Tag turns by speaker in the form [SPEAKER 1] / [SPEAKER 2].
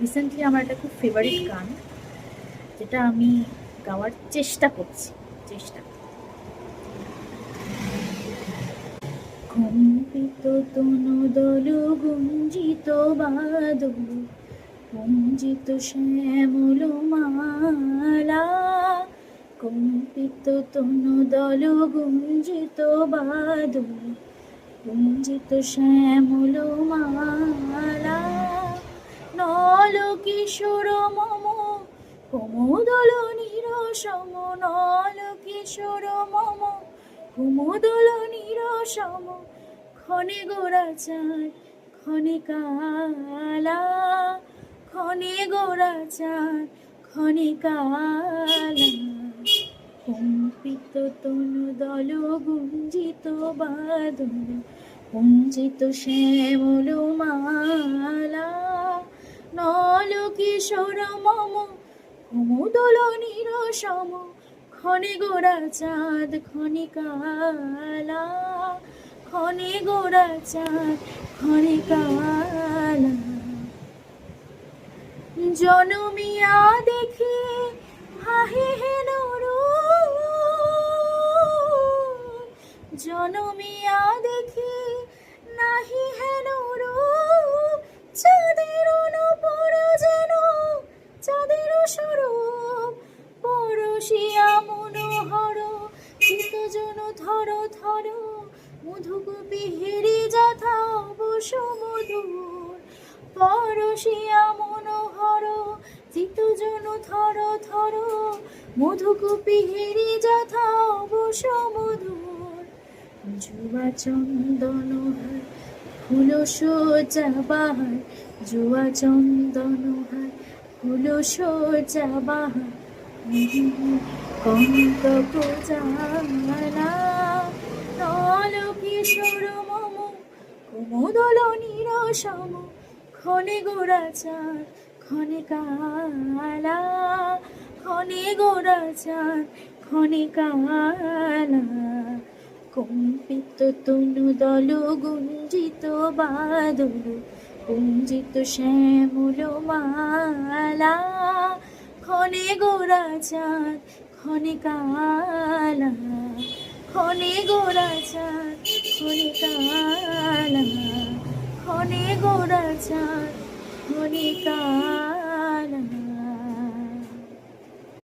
[SPEAKER 1] Recently আমার একটা খুব ফেভারিট গান, যেটা আমি গাওয়ার চেষ্টা করছি। কম্পিত তনুদল গুঞ্জিত বাদল কুঞ্জিত শ্যামল মালা, কম্পিত তনুদল গুঞ্জিত বাদল কুঞ্জিত শ্যামল মালা, নল কিশোর মম কুমুদল নিরসম, নল কিশোর মম কুমুদল নিরসম, ক্ষণে গোরাচাঁদ ক্ষণে কালা, ক্ষণে গোরাচাঁদ ক্ষণে কালা, কম্পিত তনুদল গুঞ্জিত বাদল কুঞ্জিত শ্যামল মালা, নল কিশোর মম কুমুদল নিরসম, ক্ষণে গোরাচাঁদ ক্ষণে কালা, ক্ষণে গোরাচাঁদ ক্ষণে কালা। জনমিয়া দেখে হাহে হেন রূপ, জনমিয়া দেখে নাহি হেন রূপ, চাঁদের নূপুর যেন চাঁদের স্বরূপ, পরশিয়া মনোহর চিত্তজন থর থর, মধুকূপি হেরি যথা বসুমধুর, পরশিয়া মনোহর চিত্তজন থর থর, মধুকূপি হেরি যথা বসুমধুর, জুয়া চন্দন হার ফুল সজ্জা বাহার, জুয়া চন্দন হার ফুল সজ্জা বাহার, কনক জানা, নল কিশোর মম কুমুদল নিরসম, ক্ষণে গোরাচাঁদ ক্ষণে কালা, ক্ষণে গোরাচাঁদ ক্ষণে কালা, কম্পিত তনুদল গুঞ্জিত বাদল কুঞ্জিত শ্যামল মালা, ক্ষণে গোরাচাঁদ ক্ষণে কালা, ক্ষণে গোরাচাঁদ ক্ষণে কালা, ক্ষণে গোরাচাঁদ ক্ষণে কালা।